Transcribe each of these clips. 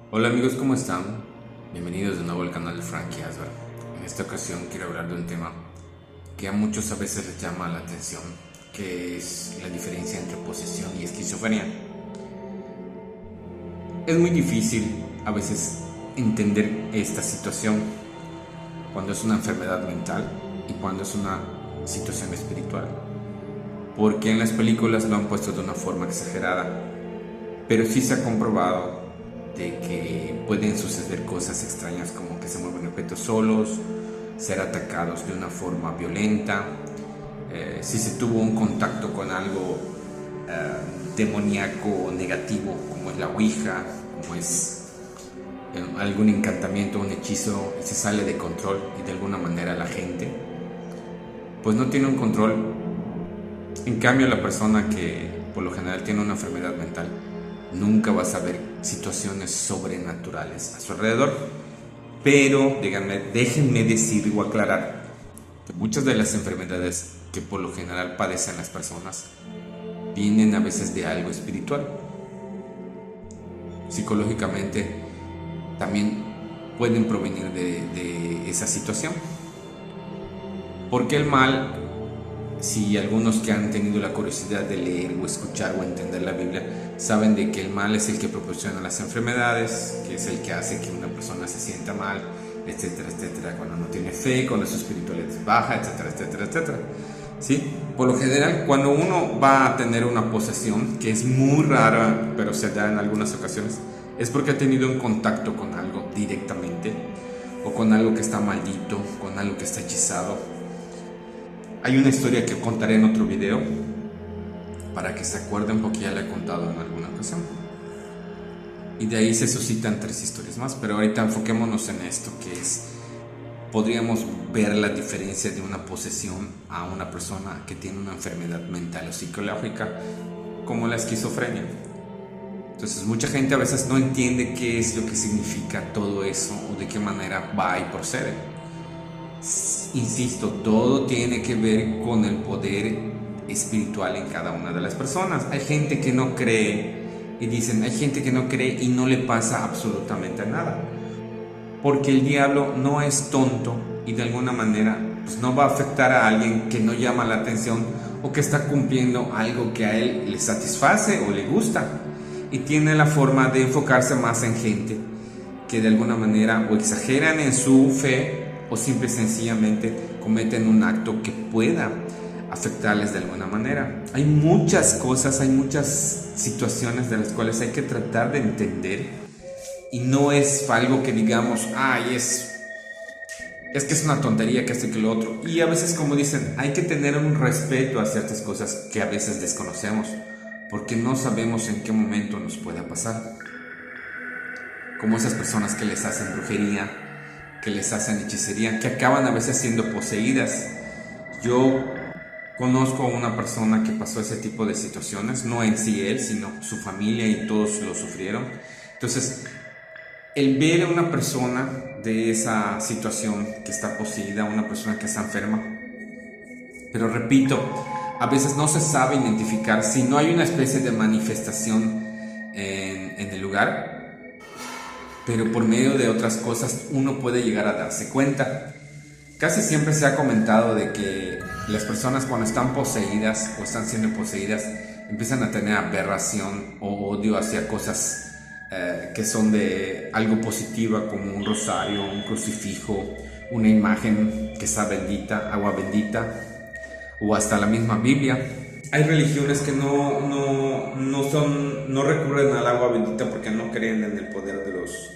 Hola amigos, ¿cómo están? Bienvenidos de nuevo al canal de Frankie Asbar. En esta ocasión quiero hablar de un tema que a muchos a veces les llama la atención, que es la diferencia entre posesión y esquizofrenia. Es muy difícil a veces entender esta situación cuando es una enfermedad mental y cuando es una situación espiritual, porque en las películas lo han puesto de una forma exagerada, pero sí se ha comprobado de que pueden suceder cosas extrañas como que se mueven objetos solos, ser atacados de una forma violenta, si se tuvo un contacto con algo demoníaco o negativo como es la ouija, como es algún encantamiento, un hechizo y se sale de control y de alguna manera la gente pues no tiene un control. En cambio, la persona que por lo general tiene una enfermedad mental nunca va a saber situaciones sobrenaturales a su alrededor. Pero déjenme decir o aclarar que muchas de las enfermedades que por lo general padecen las personas vienen a veces de algo espiritual. Psicológicamente también pueden provenir de esa situación. Porque el mal, si algunos que han tenido la curiosidad de leer o escuchar o entender la Biblia saben de que el mal es el que proporciona las enfermedades, que es el que hace que una persona se sienta mal, etcétera, etcétera, cuando no tiene fe, cuando su espiritualidad es baja, etcétera, etcétera, etcétera. ¿Sí? Por lo general, cuando uno va a tener una posesión, que es muy rara, pero se da en algunas ocasiones, es porque ha tenido un contacto con algo directamente, o con algo que está maldito, con algo que está hechizado. Hay una historia que contaré en otro video para que se acuerden porque ya la he contado en alguna ocasión. Y de ahí se suscitan 3 historias más, pero ahorita enfoquémonos en esto que es, podríamos ver la diferencia de una posesión a una persona que tiene una enfermedad mental o psicológica como la esquizofrenia. Entonces mucha gente a veces no entiende qué es lo que significa todo eso o de qué manera va y procede. Insisto, todo tiene que ver con el poder espiritual en cada una de las personas. Hay gente que no cree y dicen, hay gente que no cree y no le pasa absolutamente nada. Porque el diablo no es tonto y de alguna manera pues no va a afectar a alguien que no llama la atención o que está cumpliendo algo que a él le satisface o le gusta. Y tiene la forma de enfocarse más en gente que de alguna manera o exageran en su fe o simple y sencillamente cometen un acto que pueda afectarles de alguna manera. Hay muchas cosas, hay muchas situaciones de las cuales hay que tratar de entender y no es algo que digamos, ay, es que es una tontería, que esto y que lo otro. Y a veces, como dicen, hay que tener un respeto a ciertas cosas que a veces desconocemos, porque no sabemos en qué momento nos pueda pasar. Como esas personas que les hacen brujería, que les hacen hechicería, que acaban a veces siendo poseídas. Yo conozco a una persona que pasó ese tipo de situaciones, no en sí él, sino su familia y todos lo sufrieron. Entonces, el ver a una persona de esa situación que está poseída, una persona que está enferma, pero repito, a veces no se sabe identificar si no hay una especie de manifestación en el lugar, pero por medio de otras cosas uno puede llegar a darse cuenta. Casi siempre se ha comentado de que las personas cuando están poseídas o están siendo poseídas empiezan a tener aberración o odio hacia cosas que son de algo positiva, como un rosario, un crucifijo, una imagen que está bendita, agua bendita, o hasta la misma Biblia. Hay religiones que no recurren al agua bendita porque no creen en el poder de los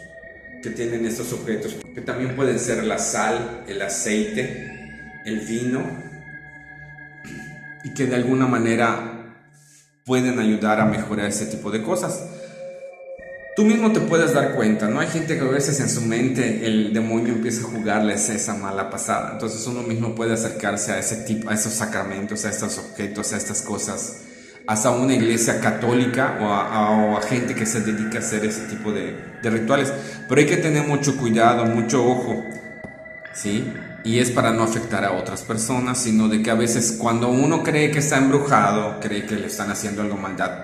que tienen estos objetos, que también pueden ser la sal, el aceite, el vino, y que de alguna manera pueden ayudar a mejorar ese tipo de cosas. Tú mismo te puedes dar cuenta, ¿no? Hay gente que a veces en su mente el demonio empieza a jugarles esa mala pasada. Entonces uno mismo puede acercarse a ese tipo, a esos sacramentos, a estos objetos, a estas cosas, hasta una iglesia católica o a gente que se dedica a hacer ese tipo de rituales. Pero hay que tener mucho cuidado, mucho ojo, ¿sí? Y es para no afectar a otras personas, sino de que a veces cuando uno cree que está embrujado, cree que le están haciendo algo maldad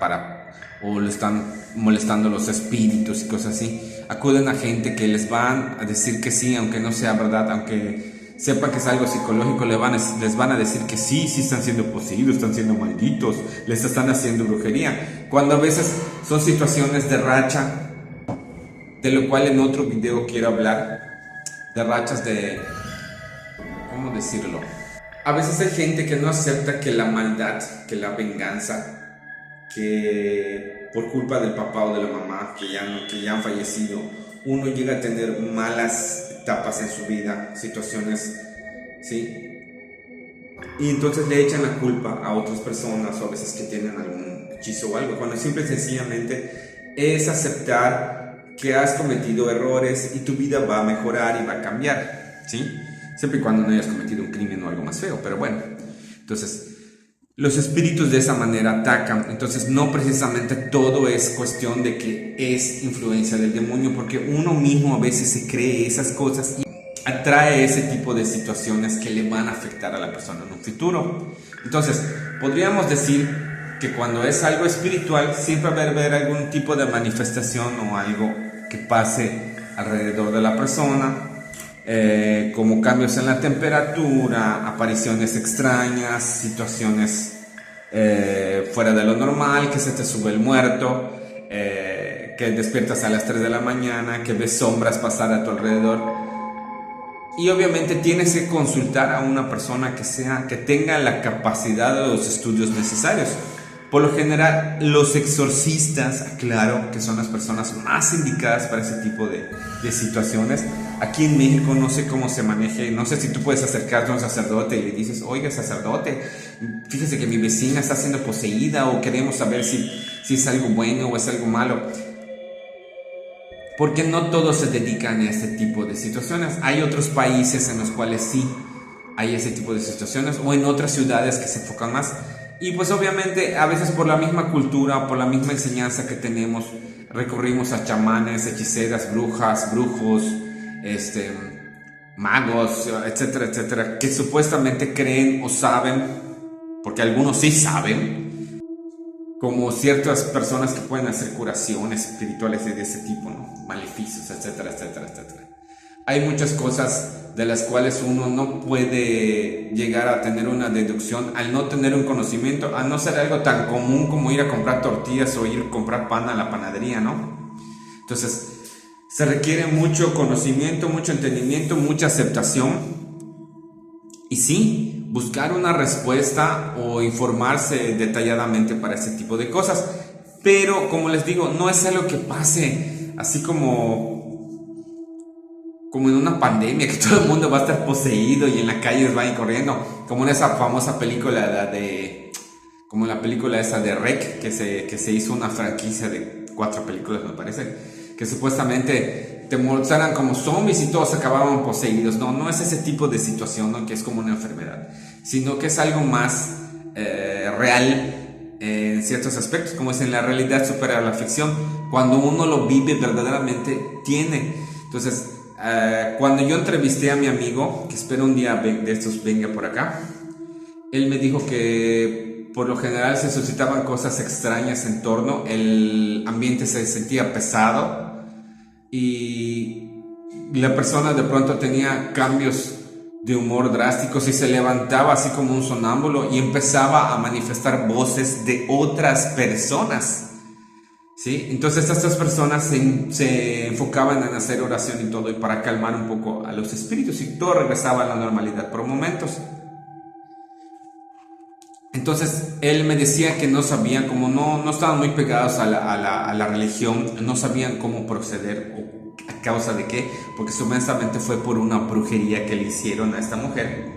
o le están molestando los espíritus y cosas así, acuden a gente que les van a decir que sí, aunque no sea verdad, aunque sepan que es algo psicológico, les van a decir que sí, sí están siendo poseídos, están siendo malditos, les están haciendo brujería, cuando a veces son situaciones de racha, de lo cual en otro video quiero hablar, de rachas de, ¿cómo decirlo? A veces hay gente que no acepta que la maldad, que la venganza, que por culpa del papá o de la mamá que ya han fallecido, uno llega a tener malas etapas en su vida, situaciones, ¿sí? Y entonces le echan la culpa a otras personas o a veces que tienen algún hechizo o algo, cuando simple y sencillamente es aceptar que has cometido errores y tu vida va a mejorar y va a cambiar, ¿sí? Siempre y cuando no hayas cometido un crimen o algo más feo, pero bueno. Entonces, los espíritus de esa manera atacan. Entonces, no precisamente todo es cuestión de que es influencia del demonio, porque uno mismo a veces se cree esas cosas y atrae ese tipo de situaciones que le van a afectar a la persona en un futuro. Entonces, podríamos decir que cuando es algo espiritual, siempre va a haber algún tipo de manifestación o algo que pase alrededor de la persona. Como cambios en la temperatura, apariciones extrañas, situaciones fuera de lo normal, que se te sube el muerto, que despiertas a las 3 de la mañana, que ves sombras pasar a tu alrededor. Y obviamente tienes que consultar a una persona que tenga la capacidad de los estudios necesarios. Por lo general, los exorcistas, aclaro, que son las personas más indicadas para ese tipo de situaciones. Aquí en México no sé cómo se maneje, no sé si tú puedes acercarte a un sacerdote y le dices, oiga sacerdote, fíjese que mi vecina está siendo poseída o queremos saber si es algo bueno o es algo malo. Porque no todos se dedican a este tipo de situaciones. Hay otros países en los cuales sí hay ese tipo de situaciones o en otras ciudades que se enfocan más. Y pues obviamente a veces por la misma cultura, por la misma enseñanza que tenemos, recurrimos a chamanes, hechiceras, brujas, brujos, magos, etcétera, etcétera, que supuestamente creen o saben, porque algunos sí saben, como ciertas personas que pueden hacer curaciones espirituales de ese tipo, ¿no? Maleficios, etcétera, etcétera, etcétera. Hay muchas cosas de las cuales uno no puede llegar a tener una deducción al no tener un conocimiento, al no ser algo tan común como ir a comprar tortillas o ir a comprar pan a la panadería, ¿no? Entonces, se requiere mucho conocimiento, mucho entendimiento, mucha aceptación y sí, buscar una respuesta o informarse detalladamente para ese tipo de cosas. Pero, como les digo, no es algo que pase así como en una pandemia, que todo el mundo va a estar poseído y en la calle van corriendo, como en esa famosa película como la película esa de REC, que se hizo una franquicia de 4 películas me parece, que supuestamente te mostraran como zombies y todos acababan poseídos. No es ese tipo de situación, ¿no? Que es como una enfermedad, sino que es algo más real en ciertos aspectos, como es en la realidad supera la ficción, cuando uno lo vive verdaderamente tiene. Entonces, cuando yo entrevisté a mi amigo, que espero un día de estos venga por acá, él me dijo que por lo general se suscitaban cosas extrañas en torno, el ambiente se sentía pesado y la persona de pronto tenía cambios de humor drásticos y se levantaba así como un sonámbulo y empezaba a manifestar voces de otras personas. ¿Sí? Entonces estas personas se enfocaban en hacer oración y todo, y para calmar un poco a los espíritus, y todo regresaba a la normalidad por momentos. Entonces él me decía que no sabían, como no estaban muy pegados a la religión, no sabían cómo proceder o a causa de qué, porque supuestamente fue por una brujería que le hicieron a esta mujer.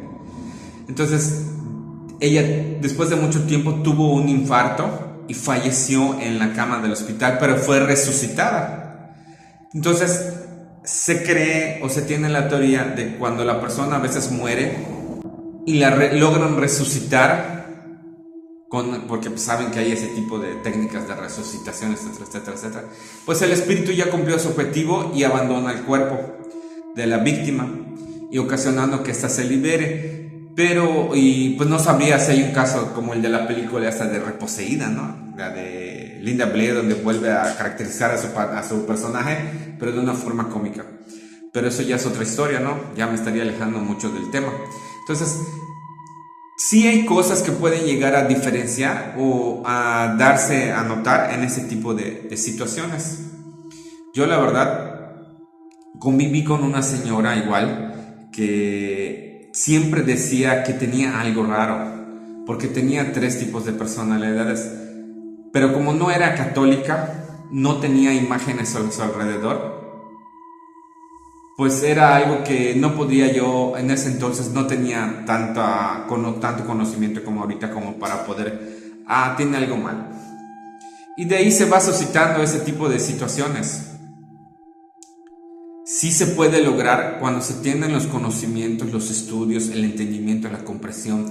Entonces ella después de mucho tiempo tuvo un infarto y falleció en la cama del hospital, pero fue resucitada. Entonces se cree o se tiene la teoría de cuando la persona a veces muere y logran resucitar, porque saben que hay ese tipo de técnicas de resucitación, etcétera, etcétera, etcétera, pues el espíritu ya cumplió su objetivo y abandona el cuerpo de la víctima y ocasionando que ésta se libere. Pero, y pues no sabría si hay un caso como el de la película esta de Reposeída, ¿no? La de Linda Blair, donde vuelve a caracterizar a su personaje, pero de una forma cómica. Pero eso ya es otra historia, ¿no? Ya me estaría alejando mucho del tema. Entonces, sí hay cosas que pueden llegar a diferenciar o a darse a notar en ese tipo de situaciones. Yo la verdad conviví con una señora igual que siempre decía que tenía algo raro, porque tenía 3 tipos de personalidades, pero como no era católica, no tenía imágenes a su alrededor, pues era algo que no podía yo, en ese entonces no tenía tanto conocimiento como ahorita como para poder, tiene algo mal. Y de ahí se va suscitando ese tipo de situaciones. Sí se puede lograr cuando se tienen los conocimientos, los estudios, el entendimiento, la comprensión.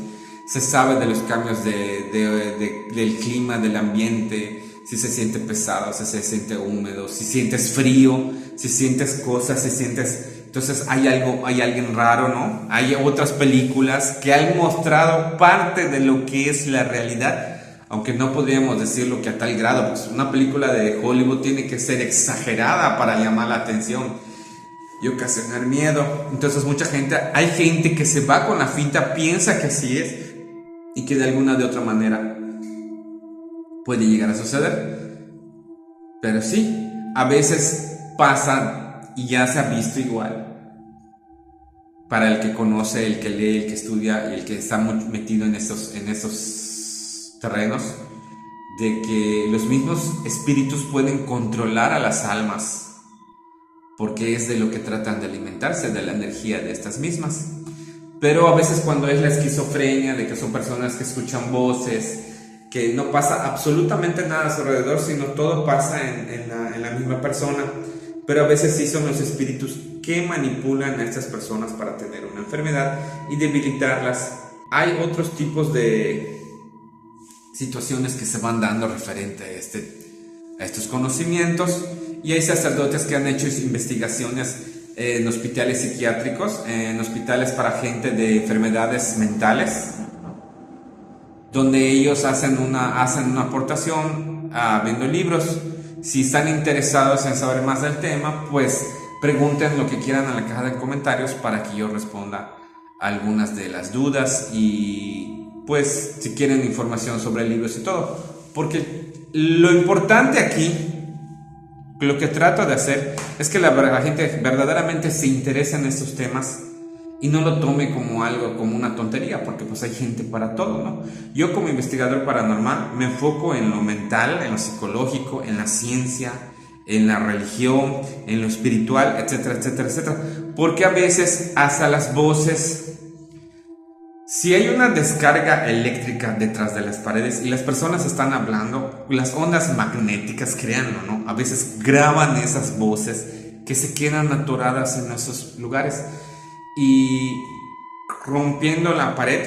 Se sabe de los cambios del clima, del ambiente, si se siente pesado, si se siente húmedo, si sientes frío, si sientes cosas, si sientes... Entonces hay alguien raro, ¿no? Hay otras películas que han mostrado parte de lo que es la realidad, aunque no podríamos decirlo que a tal grado, pues una película de Hollywood tiene que ser exagerada para llamar la atención y ocasionar miedo. Entonces hay gente que se va con la finta, piensa que así es y que de alguna de otra manera puede llegar a suceder. Pero sí, a veces pasa y ya se ha visto igual. Para el que conoce, el que lee, el que estudia y el que está metido en esos terrenos, de que los mismos espíritus pueden controlar a las almas, porque es de lo que tratan de alimentarse, de la energía de estas mismas. Pero a veces cuando es la esquizofrenia, de que son personas que escuchan voces, que no pasa absolutamente nada a su alrededor, sino todo pasa en la misma persona, pero a veces sí son los espíritus que manipulan a estas personas para tener una enfermedad y debilitarlas. Hay otros tipos de situaciones que se van dando referente a estos conocimientos, y hay sacerdotes que han hecho investigaciones en hospitales psiquiátricos, en hospitales para gente de enfermedades mentales, donde ellos hacen una aportación viendo libros. Si están interesados en saber más del tema, pues pregunten lo que quieran en la caja de comentarios para que yo responda a algunas de las dudas, y pues si quieren información sobre libros y todo, porque lo importante aquí, lo que trato de hacer es que la gente verdaderamente se interese en estos temas y no lo tome como algo, como una tontería, porque pues hay gente para todo, ¿no? Yo como investigador paranormal me enfoco en lo mental, en lo psicológico, en la ciencia, en la religión, en lo espiritual, etcétera, etcétera, etcétera. Porque a veces hasta las voces, si hay una descarga eléctrica detrás de las paredes y las personas están hablando, las ondas magnéticas, créanlo, ¿no? A veces graban esas voces que se quedan atoradas en esos lugares. Y rompiendo la pared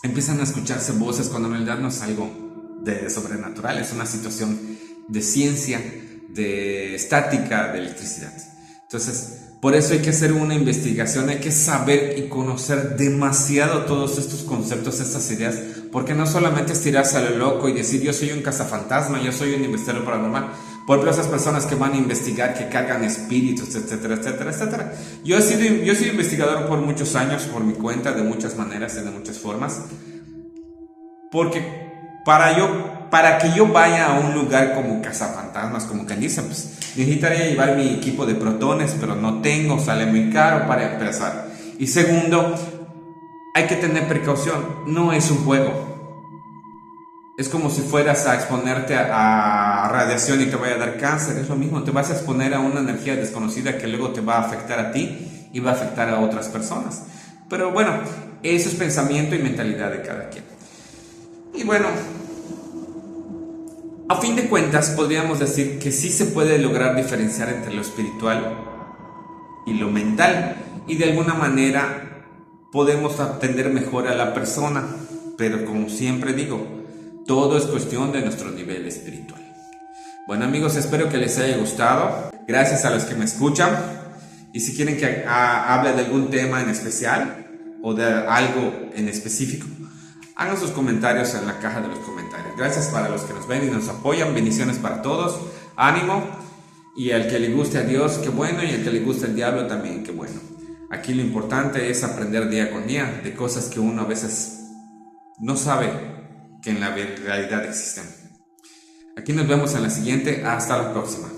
empiezan a escucharse voces cuando en realidad no es algo de sobrenatural, es una situación de ciencia, de estática, de electricidad. Entonces, por eso hay que hacer una investigación, hay que saber y conocer demasiado todos estos conceptos, estas ideas, porque no solamente es tirarse a lo loco y decir yo soy un cazafantasma, yo soy un investigador paranormal. Por ejemplo, esas personas que van a investigar, que cargan espíritus, etcétera, etcétera, etcétera. Yo he sido investigador por muchos años, por mi cuenta, de muchas maneras y de muchas formas. Porque para que yo vaya a un lugar como cazafantasmas, como quien dice, pues necesitaría llevar mi equipo de protones, pero no tengo, sale muy caro para empezar. Y segundo, hay que tener precaución, no es un juego. Es como si fueras a exponerte a radiación y te vaya a dar cáncer. Es lo mismo, te vas a exponer a una energía desconocida que luego te va a afectar a ti y va a afectar a otras personas. Pero bueno, eso es pensamiento y mentalidad de cada quien. Y bueno, a fin de cuentas podríamos decir que sí se puede lograr diferenciar entre lo espiritual y lo mental, y de alguna manera podemos atender mejor a la persona. Pero como siempre digo, todo es cuestión de nuestro nivel espiritual. Bueno amigos, espero que les haya gustado. Gracias a los que me escuchan. Y si quieren que hable de algún tema en especial o de algo en específico, Hagan sus comentarios en la caja de los comentarios. Gracias para los que nos ven y nos apoyan. Bendiciones para todos. Ánimo. Y al que le guste a Dios, qué bueno. Y al que le guste el diablo también, qué bueno. Aquí lo importante es aprender día con día de cosas que uno a veces no sabe que en la realidad existen. Aquí nos vemos en la siguiente. Hasta la próxima.